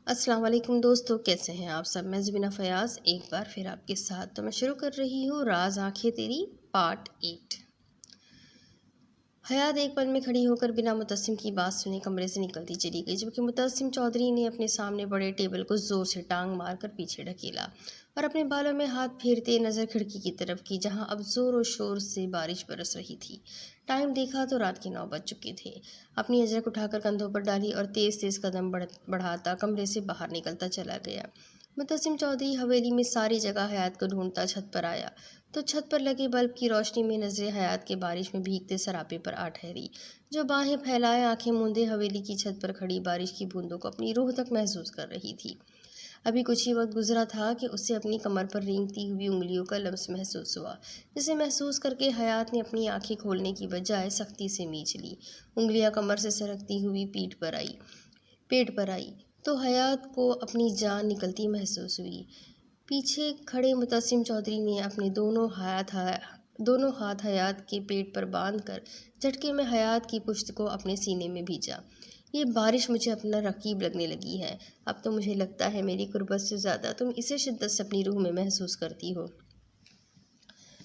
السلام علیکم دوستو، کیسے ہیں آپ سب؟ میں زبینہ فیاض ایک بار پھر آپ کے ساتھ تو میں شروع کر رہی ہوں راز آنکھیں تیری پارٹ 8۔ حیات ایک پل میں کھڑی ہو کر بنا متسم کی بات سنے کمرے سے نکلتی چلی گئی، جبکہ متسم چودھری نے اپنے سامنے بڑے ٹیبل کو زور سے ٹانگ مار کر پیچھے ڈھکیلا اور اپنے بالوں میں ہاتھ پھیرتے نظر کھڑکی کی طرف کی، جہاں اب زور و شور سے بارش برس رہی تھی۔ ٹائم دیکھا تو رات کے 9 بج چکے تھے۔ اپنی اجرک اٹھا کر کندھوں پر ڈالی اور تیز تیز قدم بڑھاتا کمرے سے باہر نکلتا چلا گیا۔ متسم چودھری حویلی میں ساری جگہ حیات کو ڈھونڈتا چھت پر آیا تو چھت پر لگے بلب کی روشنی میں نظریں حیات کے بارش میں بھیگتے سراپے پر آ ٹھہری، جو باہیں پھیلائے آنکھیں موندے حویلی کی چھت پر کھڑی بارش کی بوندوں کو اپنی روح تک محسوس کر رہی تھی۔ ابھی کچھ ہی وقت گزرا تھا کہ اسے اپنی کمر پر رینگتی ہوئی انگلیوں کا لمس محسوس ہوا، جسے محسوس کر کے حیات نے اپنی آنکھیں کھولنے کی بجائے سختی سے مینچ لی۔ انگلیاں کمر سے سرکتی ہوئی پیٹ پر آئی تو حیات کو اپنی جان نکلتی محسوس ہوئی۔ پیچھے کھڑے متسم چودھری نے اپنے دونوں ہاتھ حیات کے پیٹ پر باندھ کر جھٹکے میں حیات کی پشت کو اپنے سینے میں بھیجا۔ یہ بارش مجھے اپنا رقیب لگنے لگی ہے۔ اب تو مجھے لگتا ہے میری قربت سے زیادہ تم اسے شدت سے اپنی روح میں محسوس کرتی ہو۔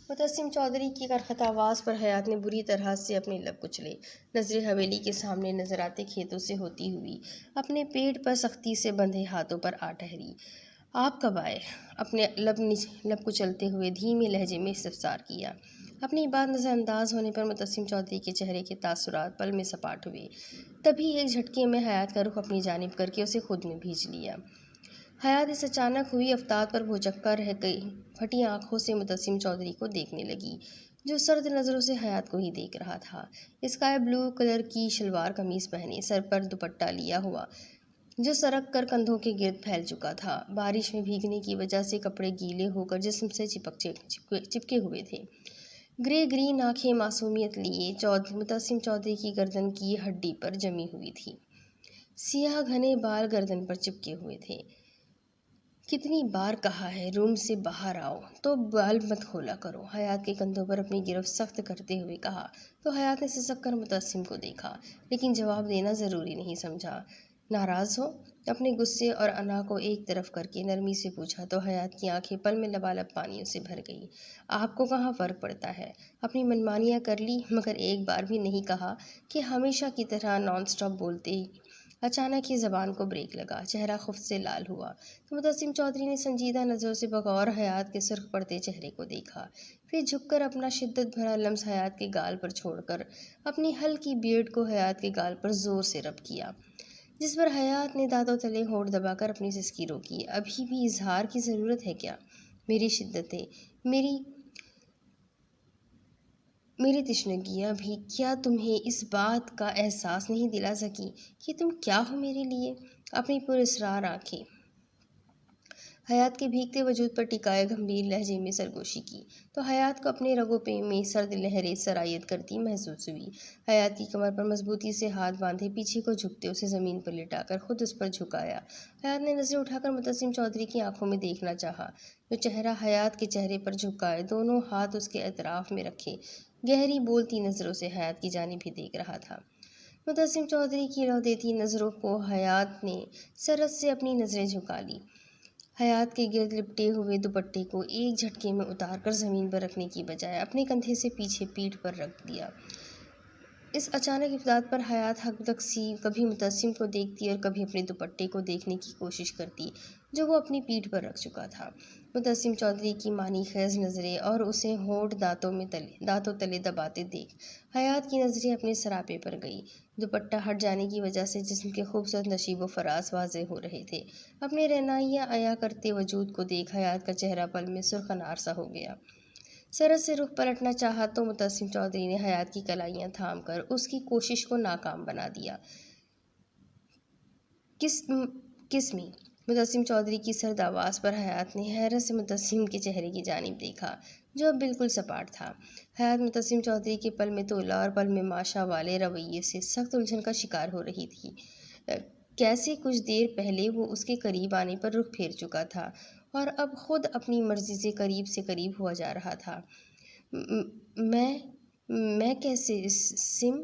متسم چودھری کی کرخت آواز پر حیات نے بری طرح سے اپنے لب کچلے۔ نظریں حویلی کے سامنے نظر آتے کھیتوں سے ہوتی ہوئی اپنے پیٹ پر سختی سے بندھے ہاتھوں پر آ ٹھہری۔ آپ کب آئے؟ اپنے لب کچلتے ہوئے دھیمے لہجے میں استفسار کیا۔ اپنی بات نظر انداز ہونے پر متسم چودھری کے چہرے کے تاثرات پل میں سپاٹ ہوئے۔ تبھی ایک جھٹکے میں حیات کا رخ اپنی جانب کر کے اسے خود میں بھینچ لیا۔ حیات اس اچانک ہوئی افتاد پر بھوچکا رہ گئی، پھٹی آنکھوں سے متسم چودھری کو دیکھنے لگی، جو سرد نظروں سے حیات کو ہی دیکھ رہا تھا۔ اسکائی بلو کلر کی شلوار قمیص پہنے، سر پر دوپٹہ لیا ہوا جو سرک کر کندھوں کے گرد پھیل چکا تھا۔ بارش میں بھیگنے کی وجہ سے کپڑے گیلے ہو کر جسم سے چپکے ہوئے تھے۔ گرے گرین آنکھیں معصومیت لیے متسم چودھری کی گردن کی ہڈی پر جمی ہوئی تھی۔ سیاہ گھنے بال گردن پر چپکے ہوئے تھے۔ کتنی بار کہا ہے روم سے باہر آؤ تو بال مت کھولا کرو، حیات کے کندھوں پر اپنی گرفت سخت کرتے ہوئے کہا تو حیات نے سسک کر متسم کو دیکھا، لیکن جواب دینا ضروری نہیں سمجھا۔ ناراض ہو؟ اپنے غصے اور انا کو ایک طرف کر کے نرمی سے پوچھا تو حیات کی آنکھیں پل میں لبالب پانیوں سے بھر گئیں۔ آپ کو کہاں فرق پڑتا ہے؟ اپنی منمانیاں کر لی مگر ایک بار بھی نہیں کہا کہ ہمیشہ کی طرح نان سٹاپ بولتے ہی۔ اچانک ہی زبان کو بریک لگا، چہرہ خفت سے لال ہوا تو متسم چودھری نے سنجیدہ نظروں سے بغور حیات کے سرخ پڑتے چہرے کو دیکھا، پھر جھک کر اپنا شدت بھرا لمس حیات کے گال پر چھوڑ کر اپنی ہلکی بیئرڈ کو حیات کے گال پر زور سے رب کیا، جس پر حیات نے دانتوں تلے ہونٹ دبا کر اپنی سسکی روکی۔ ابھی بھی اظہار کی ضرورت ہے کیا؟ میری شدتیں، میری تشنگیاں بھی کیا تمہیں اس بات کا احساس نہیں دلا سکی کہ تم کیا ہو میرے لیے؟ اپنی پراسرار آنکھیں حیات کے بھیگتے وجود پر ٹکائے گمبھیر لہجے میں سرگوشی کی تو حیات کو اپنے رگوں پہ میں سرد لہریں سرایت کرتی محسوس ہوئی۔ حیات کی کمر پر مضبوطی سے ہاتھ باندھے پیچھے کو جھکتے اسے زمین پر لٹا کر خود اس پر جھکایا۔ حیات نے نظریں اٹھا کر متسم چودھری کی آنکھوں میں دیکھنا چاہا، جو چہرہ حیات کے چہرے پر جھکائے دونوں ہاتھ اس کے اطراف میں رکھے گہری بولتی نظروں سے حیات کی جانب ہی دیکھ رہا تھا۔ متسم چودھری کی رو دیتی نظروں کو حیات نے سرعت سے اپنی نظریں جھکا لی۔ حیات کے گرد لپٹے ہوئے دوپٹے کو ایک جھٹکے میں اتار کر زمین پر رکھنے کی بجائے اپنے کندھے سے پیچھے پیٹھ پر رکھ دیا۔ اس اچانک افتاد پر حیات ہکدک سی کبھی متسم کو دیکھتی اور کبھی اپنے دوپٹے کو دیکھنے کی کوشش کرتی جو وہ اپنی پیٹھ پر رکھ چکا تھا۔ متسم چودھری کی معنی خیز نظریں اور اسے ہونٹ دانتوں تلے دباتے دیکھ حیات کی نظریں اپنے سراپے پر گئی۔ دوپٹہ ہٹ جانے کی وجہ سے جسم کے خوبصورت نشیب و فراز واضح ہو رہے تھے۔ اپنے رعنائیاں عیاں کرتے وجود کو دیکھ حیات کا چہرہ پل میں سرخ انار سا ہو گیا۔ سرعت سے رخ پلٹنا چاہا تو متسم چودھری نے حیات کی کلائیاں تھام کر اس کی کوشش کو ناکام بنا دیا۔ کس می؟ متسم چودھری کی سرد آواز پر حیات نے حیرت سے متسم کے چہرے کی جانب دیکھا، جو اب بالکل سپاٹ تھا۔ حیات متسم چودھری کے پل میں تولا اور پل میں ماشا والے رویے سے سخت الجھن کا شکار ہو رہی تھی۔ کیسے کچھ دیر پہلے وہ اس کے قریب آنے پر رخ پھیر چکا تھا اور اب خود اپنی مرضی سے قریب ہوا جا رہا تھا۔ میں کیسے؟ سم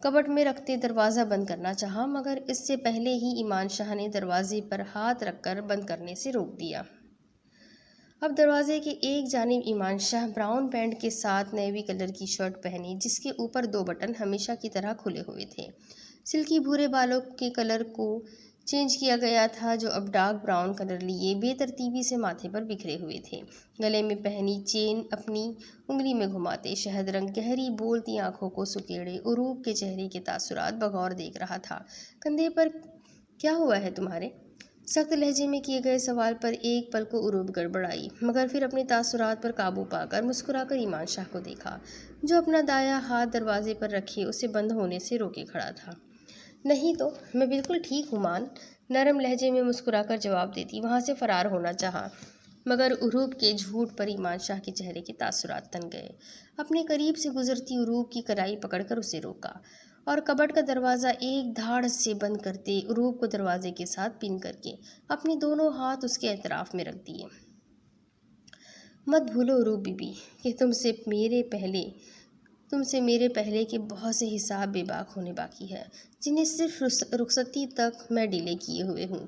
کبٹ میں رکھتے دروازہ بند کرنا چاہا، مگر اس سے پہلے ہی ایمان شاہ نے دروازے پر ہاتھ رکھ کر بند کرنے سے روک دیا۔ اب دروازے کے ایک جانب ایمان شاہ براؤن پینٹ کے ساتھ نیوی کلر کی شرٹ پہنی، جس کے اوپر 2 بٹن ہمیشہ کی طرح کھلے ہوئے تھے۔ سلکی بھورے بالوں کے کلر کو چینج کیا گیا تھا، جو اب ڈارک براؤن کلر لیے بے ترتیبی سے ماتھے پر بکھرے ہوئے تھے۔ گلے میں پہنی چین اپنی انگلی میں گھماتے، شہد رنگ گہری بولتی آنکھوں کو سکیڑے عروب کے چہرے کے تاثرات بغور دیکھ رہا تھا۔ کندھے پر کیا ہوا ہے تمہارے؟ سخت لہجے میں کیے گئے سوال پر ایک پل کو عروب گڑبڑائی، مگر پھر اپنے تاثرات پر قابو پا کر مسکرا کر ایمان شاہ کو دیکھا، جو اپنا دایاں ہاتھ دروازے پر رکھے اسے بند ہونے سے روکے کھڑا تھا۔ نہیں تو میں بالکل ٹھیک ہوں مان، نرم لہجے میں مسکرا کر جواب دیتی وہاں سے فرار ہونا چاہا، مگر عروب کے جھوٹ پر ایمان شاہ کے چہرے کے تاثرات تن گئے۔ اپنے قریب سے گزرتی عروب کی کلائی پکڑ کر اسے روکا اور کبٹ کا دروازہ ایک دھاڑ سے بند کرتے عروب کو دروازے کے ساتھ پن کر کے اپنے دونوں ہاتھ اس کے اطراف میں رکھ دیے۔ مت بھولو عروب بی بی کہ تم سے میرے پہلے کے بہت سے حساب بے باک ہونے باقی ہے، جنہیں صرف رخصتی تک میں ڈیلے کیے ہوئے ہوں۔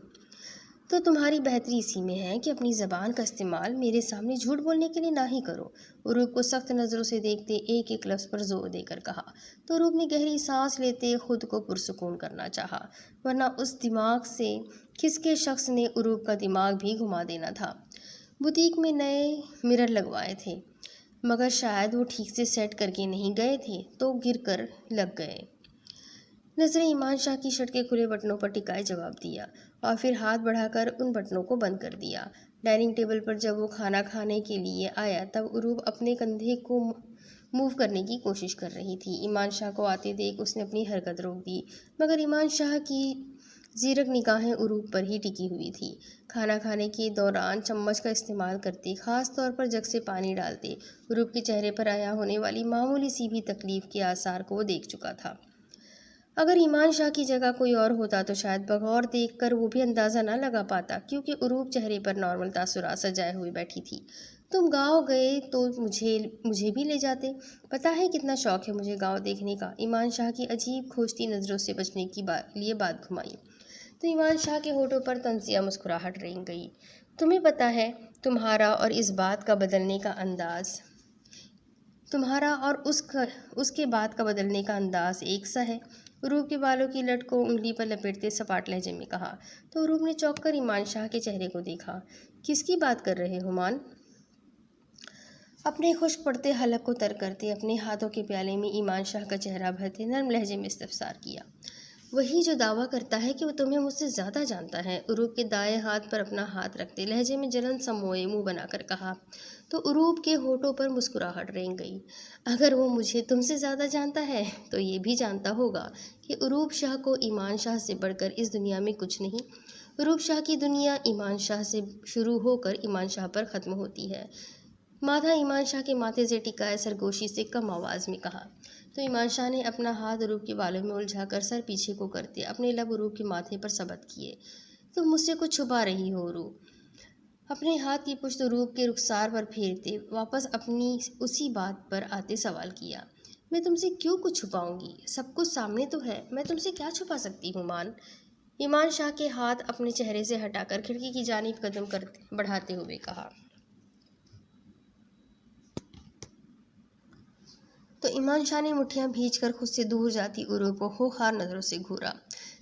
تو تمہاری بہتری اسی میں ہے کہ اپنی زبان کا استعمال میرے سامنے جھوٹ بولنے کے لیے نہ ہی کرو، عروب کو سخت نظروں سے دیکھتے ایک ایک لفظ پر زور دے کر کہا۔ تو عروب نے گہری سانس لیتے خود کو پرسکون کرنا چاہا، ورنہ اس دماغ سے کھسکے شخص نے عروب کا دماغ بھی گھما دینا تھا۔ بوتیک میں نئے مرر لگوائے تھے، مگر شاید وہ ٹھیک سے سیٹ کر کے نہیں گئے تھے تو گر کر لگ گئے۔ نظریں ایمان شاہ کی شرٹ کے کھلے بٹنوں پر ٹکائے جواب دیا، اور پھر ہاتھ بڑھا کر ان بٹنوں کو بند کر دیا۔ ڈائننگ ٹیبل پر جب وہ کھانا کھانے کے لیے آیا تب عروب اپنے کندھے کو موو کرنے کی کوشش کر رہی تھی۔ ایمان شاہ کو آتے دیکھ اس نے اپنی حرکت روک دی، مگر ایمان شاہ کی زیرک نگاہیں عروب پر ہی ٹکی ہوئی تھی۔ کھانا کھانے کے دوران چمچ کا استعمال کرتے، خاص طور پر جگ سے پانی ڈالتے، عروب کے چہرے پر عیاں ہونے والی معمولی سی بھی تکلیف کے آثار کو وہ دیکھ چکا تھا۔ اگر ایمان شاہ کی جگہ کوئی اور ہوتا تو شاید بغور دیکھ کر وہ بھی اندازہ نہ لگا پاتا، کیونکہ عروب چہرے پر نارمل تاثرات سجائے ہوئے بیٹھی تھی۔ تم گاؤں گئے تو مجھے بھی لے جاتے، پتہ ہے کتنا شوق ہے مجھے گاؤں دیکھنے کا۔ ایمان شاہ کی عجیب کھوجتی نظروں سے بچنے کے لیے بات گھمائی تو ایمان شاہ کے ہونٹوں پر طنزیہ مسکراہٹ رنگ گئی۔ تمہیں پتہ ہے تمہارا اور اس بات کا بدلنے کا انداز ایک سا ہے، عروب کے بالوں کی لٹ کو انگلی پر لپیٹتے سپاٹ لہجے میں کہا۔ تو عروب نے چونک کر ایمان شاہ کے چہرے کو دیکھا۔ کس کی بات کر رہے ہو مان؟ اپنے خشک پڑتے حلق کو تر کرتے اپنے ہاتھوں کے پیالے میں ایمان شاہ کا چہرہ بھرتے نرم لہجے میں استفسار کیا۔ وہی جو دعویٰ کرتا ہے کہ وہ تمہیں مجھ سے زیادہ جانتا ہے، عروب کے دائیں ہاتھ پر اپنا ہاتھ رکھتے لہجے میں جلن سموئے منہ بنا کر کہا۔ تو عروب کے ہونٹوں پر مسکراہٹ رنگ گئی۔ اگر وہ مجھے تم سے زیادہ جانتا ہے تو یہ بھی جانتا ہوگا کہ عروب شاہ کو ایمان شاہ سے بڑھ کر اس دنیا میں کچھ نہیں۔ عروب شاہ کی دنیا ایمان شاہ سے شروع ہو کر ایمان شاہ پر ختم ہوتی ہے۔ ماتھا ایمان شاہ کے ماتھے سے ٹکائے سرگوشی سے کم آواز میں کہا۔ تو ایمان شاہ نے اپنا ہاتھ عروب کے بالوں میں الجھا کر سر پیچھے کو کرتے اپنے لب عروب کے ماتھے پر ثبت کیے۔ تم مجھ سے کچھ چھپا رہی ہو عروب؟ اپنے ہاتھ کی پشت عروب کے رخسار پر پھیرتے واپس اپنی اسی بات پر آتے سوال کیا۔ میں تم سے کیوں کچھ چھپاؤں گی؟ سب کچھ سامنے تو ہے، میں تم سے کیا چھپا سکتی ہوں مان؟ ایمان شاہ کے ہاتھ اپنے چہرے سے ہٹا کر کھڑکی کی جانب قدم بڑھاتے ہوئے کہا۔ تو ایمان شاہ نے مٹھیاں بھیج کر خود سے دور جاتی عروب کو خوخار نظروں سے گھورا۔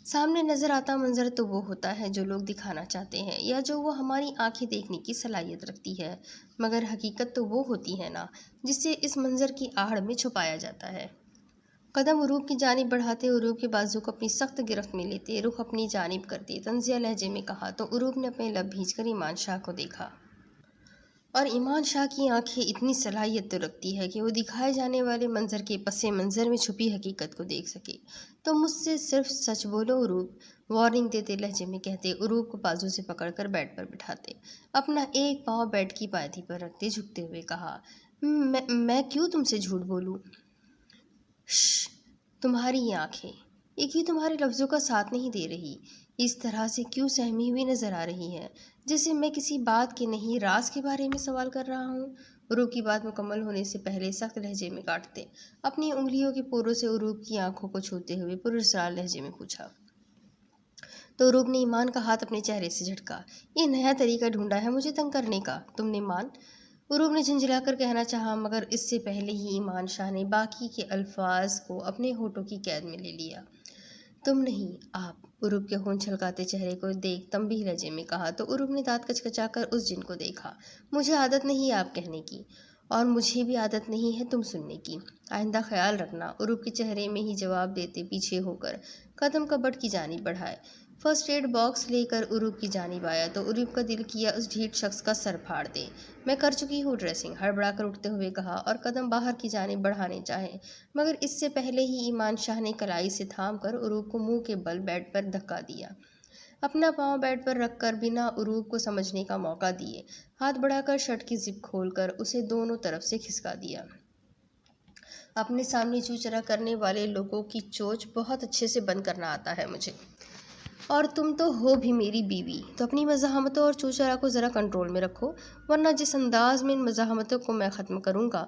سامنے نظر آتا منظر تو وہ ہوتا ہے جو لوگ دکھانا چاہتے ہیں یا جو وہ ہماری آنکھیں دیکھنے کی صلاحیت رکھتی ہے، مگر حقیقت تو وہ ہوتی ہے نا جسے اس منظر کی آڑ میں چھپایا جاتا ہے۔ قدم عروب کی جانب بڑھاتے عروب کے بازو کو اپنی سخت گرفت میں لیتے رخ اپنی جانب کرتے طنزیہ لہجے میں کہا۔ تو عروب نے اپنے لب بھیج کر ایمان شاہ کو دیکھا، اور ایمان شاہ کی آنکھیں اتنی صلاحیت تو رکھتی ہے کہ وہ دکھائے جانے والے منظر کے پس منظر میں چھپی حقیقت کو دیکھ سکے۔ تو مجھ سے صرف سچ بولو عروب، وارننگ دیتے لہجے میں کہتے عروب کو بازو سے پکڑ کر بیڈ پر بٹھاتے اپنا ایک پاؤں بیڈ کی پائیدی پر رکھتے جھکتے ہوئے کہا۔ میں کیوں تم سے جھوٹ بولوں؟ شش، تمہاری یہ آنکھیں ایک ہی تمہارے لفظوں کا ساتھ نہیں دے رہی، اس طرح سے کیوں سہمی ہوئی نظر آ رہی ہے جیسے میں کسی بات کے نہیں راز کے بارے میں سوال کر رہا ہوں؟ عروب کی بات مکمل ہونے سے پہلے سخت لہجے میں کاٹتے اپنی انگلیوں کے پوروں سے عروب کی آنکھوں کو چھوتے ہوئے پراسرار لہجے میں پوچھا۔ تو عروب نے ایمان کا ہاتھ اپنے چہرے سے جھٹکا۔ یہ نیا طریقہ ڈھونڈا ہے مجھے تنگ کرنے کا تم نے ایمان؟ عروب نے جھنجھلا کر کہنا چاہا، مگر اس سے پہلے ہی ایمان شاہ نے باقی کے الفاظ کو اپنے ہونٹوں کی قید میں لے لیا۔ تم نہیں، آپ۔ عروب کے خون چھلکاتے چہرے کو دیکھ تنبیہ لہجے میں کہا تو عروب نے دانت کچکچا کر اس جن کو دیکھا۔ مجھے عادت نہیں ہے آپ کہنے کی، اور مجھے بھی عادت نہیں ہے تم سننے کی، آئندہ خیال رکھنا۔ عروب کے چہرے میں ہی جواب دیتے پیچھے ہو کر قدم کبٹ کی جانب بڑھائے۔ فرسٹ ایڈ باکس لے کر عروب کی جانب آیا تو عروب کا دل کیا اس ڈھیٹ شخص کا سر پھاڑ دے۔ میں کر چکی ہوں ڈریسنگ، ہڑبڑا کر اٹھتے ہوئے کہا اور قدم باہر کی جانب بڑھانے چاہے، مگر اس سے پہلے ہی ایمان شاہ نے کلائی سے تھام کر عروب کو منہ کے بل بیڈ پر دھکا دیا۔ اپنا پاؤں بیڈ پر رکھ کر بنا عروب کو سمجھنے کا موقع دیے ہاتھ بڑھا کر شرٹ کی زپ کھول کر اسے دونوں طرف سے کھسکا دیا۔ اپنے سامنے چوچرا کرنے والے لوگوں کی چوچ بہت اچھے سے بند کرنا آتا ہے مجھے، اور تم تو ہو بھی میری بیوی، تو اپنی مزاحمتوں اور چوچرا کو ذرا کنٹرول میں رکھو، ورنہ جس انداز میں ان مزاحمتوں کو میں ختم کروں گا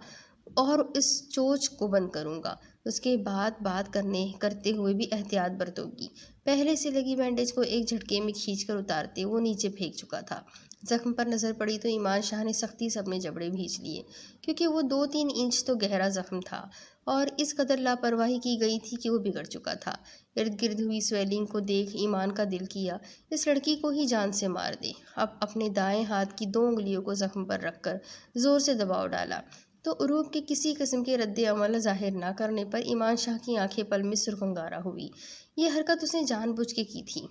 اور اس چوچ کو بند کروں گا، اس کے بعد بات کرتے ہوئے بھی احتیاط برتو گی۔ پہلے سے لگی بینڈیج کو ایک جھٹکے میں کھینچ کر اتارتے وہ نیچے پھینک چکا تھا۔ زخم پر نظر پڑی تو ایمان شاہ نے سختی سے اپنے جبڑے بھینچ لیے، کیونکہ وہ 2-3 انچ تو گہرا زخم تھا اور اس قدر لاپرواہی کی گئی تھی کہ وہ بگڑ چکا تھا۔ ارد گرد ہوئی سویلنگ کو دیکھ ایمان کا دل کیا اس لڑکی کو ہی جان سے مار دے۔ اب اپنے دائیں ہاتھ کی 2 انگلیوں کو زخم پر رکھ کر زور سے دباؤ ڈالا تو عروب کے کسی قسم کے رد عمل ظاہر نہ کرنے پر ایمان شاہ کی آنکھیں پل میں سرخنگارا ہوئی۔ یہ حرکت اس نے جان بوجھ کے کی تھی،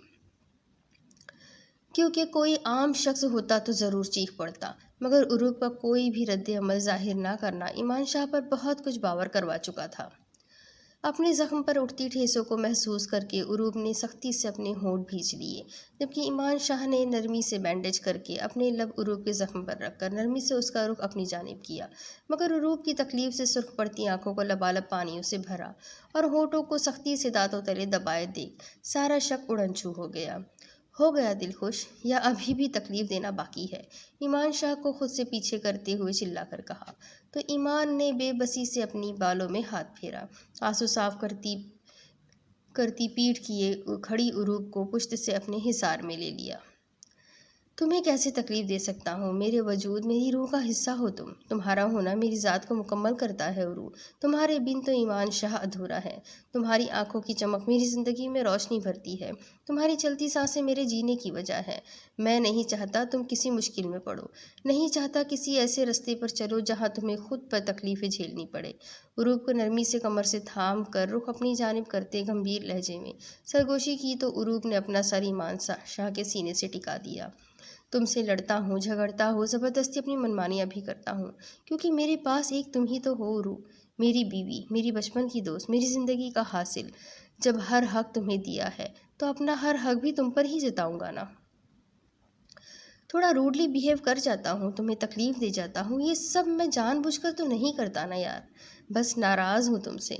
کیونکہ کوئی عام شخص ہوتا تو ضرور چیخ پڑتا، مگر عروب کا کوئی بھی رد عمل ظاہر نہ کرنا ایمان شاہ پر بہت کچھ باور کروا چکا تھا۔ اپنے زخم پر اٹھتی ٹھیسوں کو محسوس کر کے عروب نے سختی سے اپنے ہونٹ بھینچ لیے، جبکہ ایمان شاہ نے نرمی سے بینڈیج کر کے اپنے لب عروب کے زخم پر رکھ کر نرمی سے اس کا رخ اپنی جانب کیا، مگر عروب کی تکلیف سے سرخ پڑتی آنکھوں کو لبالب پانیوں سے بھرا اور ہونٹوں کو سختی سے دانتوں تلے دبائے دیکھ سارا شک اڑن چھو ہو گیا۔ ہو گیا دل خوش، یا ابھی بھی تکلیف دینا باقی ہے؟ ایمان شاہ کو خود سے پیچھے کرتے ہوئے چلا کر کہا تو ایمان نے بے بسی سے اپنی بالوں میں ہاتھ پھیرا، آنسو صاف کرتی پیٹھ کیے کھڑی عروب کو پشت سے اپنے حصار میں لے لیا۔ تمہیں کیسے تکلیف دے سکتا ہوں؟ میرے وجود، میری روح کا حصہ ہو تم، تمہارا ہونا میری ذات کو مکمل کرتا ہے عروب، تمہارے بن تو ایمان شاہ ادھورا ہے، تمہاری آنکھوں کی چمک میری زندگی میں روشنی بھرتی ہے، تمہاری چلتی سانسیں میرے جینے کی وجہ ہے۔ میں نہیں چاہتا تم کسی مشکل میں پڑو، نہیں چاہتا کسی ایسے رستے پر چلو جہاں تمہیں خود پر تکلیفیں جھیلنی پڑے۔ عروب کو نرمی سے کمر سے تھام کر رخ اپنی جانب کرتے گمبھیر لہجے میں سرگوشی کی تو عروب نے اپنا سر ایمان شاہ کے سینے سے ٹکا دیا۔ تم سے لڑتا ہوں، جھگڑتا ہوں، زبردستی اپنی منمانیاں بھی کرتا ہوں، کیونکہ میرے پاس ایک تم ہی تو ہو عروب، میری بیوی، میری بچپن کی دوست، میری زندگی کا حاصل۔ جب ہر حق تمہیں دیا ہے تو اپنا ہر حق بھی تم پر ہی جتاؤں گا نا۔ تھوڑا روڈلی بیہیو کر جاتا ہوں، تمہیں تکلیف دے جاتا ہوں، یہ سب میں جان بوجھ کر تو نہیں کرتا نا یار، بس ناراض ہوں تم سے۔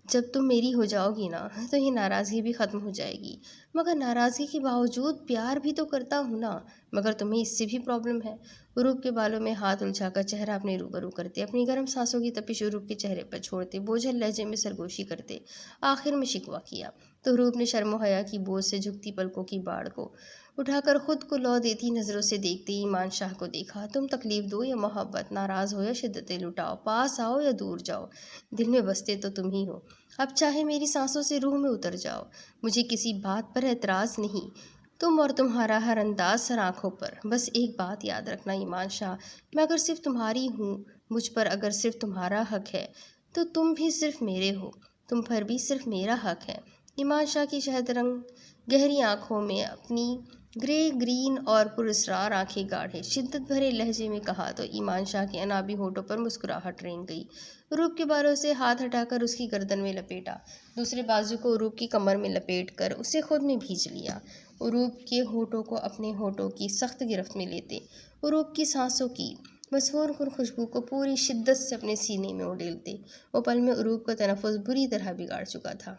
جب تم میری ہو جاؤ گی نا تو یہ ناراضگی بھی ختم ہو جائے گی، مگر ناراضگی کے باوجود پیار بھی تو کرتا ہوں نا، مگر تمہیں اس سے بھی پرابلم ہے۔ عروب کے بالوں میں ہاتھ الجھا کر چہرہ اپنے روبرو کرتے اپنی گرم سانسوں کی تپش عروب کے چہرے پر چھوڑتے بوجھل لہجے میں سرگوشی کرتے آخر میں شکوہ کیا تو عروب نے شرم و حیا کی بوجھ سے جھکتی پلکوں کی باڑ کو اٹھا کر خود کو لو دیتی نظروں سے دیکھتے ایمان شاہ کو دیکھا۔ تم تکلیف دو یا محبت، ناراض ہو یا شدتیں لٹاؤ، پاس آؤ یا دور جاؤ، دل میں بستے تو تم ہی ہو، اب چاہے میری سانسوں سے روح میں اتر جاؤ، مجھے کسی بات پر اعتراض نہیں، تم اور تمہارا ہر انداز سر آنکھوں پر۔ بس ایک بات یاد رکھنا ایمان شاہ، میں اگر صرف تمہاری ہوں، مجھ پر اگر صرف تمہارا حق ہے تو تم بھی صرف میرے ہو، تم پر بھی صرف میرا حق ہے۔ ایمان شاہ کی شہد رنگ گہری آنکھوں میں اپنی گرے گرین اور پراسرار آنکھیں گاڑے شدت بھرے لہجے میں کہا تو ایمان شاہ کے انابی ہونٹوں پر مسکراہٹ رینگ گئی۔ عروب کے بالوں سے ہاتھ ہٹا کر اس کی گردن میں لپیٹا، دوسرے بازو کو عروب کی کمر میں لپیٹ کر اسے خود میں بھینچ لیا، عروب کے ہونٹوں کو اپنے ہونٹوں کی سخت گرفت میں لیتے عروب کی سانسوں کی مسحور کن خوشبو کو پوری شدت سے اپنے سینے میں اڈیلتے وہ پل میں عروب کا تنفس بری طرح بگاڑ چکا تھا۔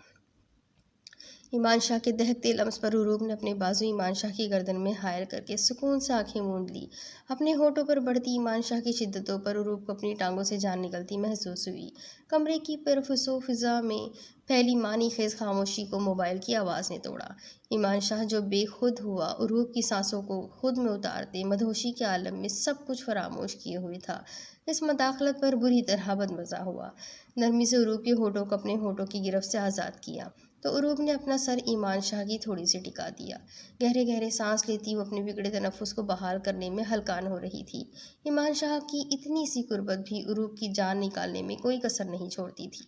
ایمان شاہ کے دہکتے لمس پر عروب نے اپنے بازو ایمان شاہ کی گردن میں حائل کر کے سکون سے آنکھیں موند لی۔ اپنے ہونٹوں پر بڑھتی ایمان شاہ کی شدتوں پر عروب کو اپنی ٹانگوں سے جان نکلتی محسوس ہوئی۔ کمرے کی پرفسو فضا میں پھیلی معنی خیز خاموشی کو موبائل کی آواز نے توڑا۔ ایمان شاہ جو بے خود ہوا، عروب کی سانسوں کو خود میں اتارتے مدہوشی کے عالم میں سب کچھ فراموش کیے ہوئے تھا۔ اس مداخلت پر بری طرح بدمزہ ہوا۔ نرمی سے عروب کے ہونٹوں کو اپنے ہونٹوں کی گرفت سے آزاد کیا تو عروب نے اپنا سر ایمان شاہ کی تھوڑی سے ٹکا دیا۔ گہرے گہرے سانس لیتی وہ اپنے بگڑے تنفس کو بحال کرنے میں ہلکان ہو رہی تھی۔ ایمان شاہ کی اتنی سی قربت بھی عروب کی جان نکالنے میں کوئی کسر نہیں چھوڑتی تھی۔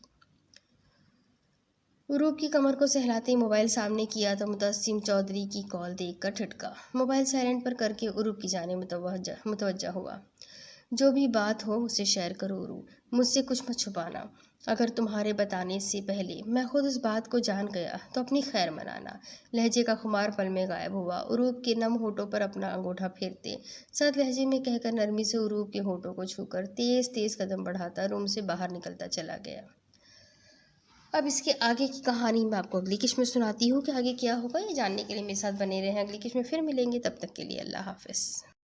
عروب کی کمر کو سہلاتے موبائل سامنے کیا تو متبسم چودھری کی کال دیکھ کر ٹھٹکا۔ موبائل سائلنٹ پر کر کے عروب کی جانب متوجہ ہوا۔ جو بھی بات ہو مجھ سے شیئر کرو عروب، مجھ سے کچھ مت چھپانا۔ اگر تمہارے بتانے سے پہلے میں خود اس بات کو جان گیا تو اپنی خیر منانا۔ لہجے کا خمار پل میں غائب ہوا۔ عروب کے نم ہونٹوں پر اپنا انگوٹھا پھیرتے سرد لہجے میں کہہ کر نرمی سے عروب کے ہونٹوں کو چھو کر تیز تیز قدم بڑھاتا روم سے باہر نکلتا چلا گیا۔ اب اس کے آگے کی کہانی میں آپ کو اگلی قسط میں سناتی ہوں کہ آگے کیا ہوگا۔ یہ جاننے کے لیے میرے ساتھ بنے رہیں۔ اگلی قسط میں پھر ملیں گے، تب تک کے لیے اللہ حافظ۔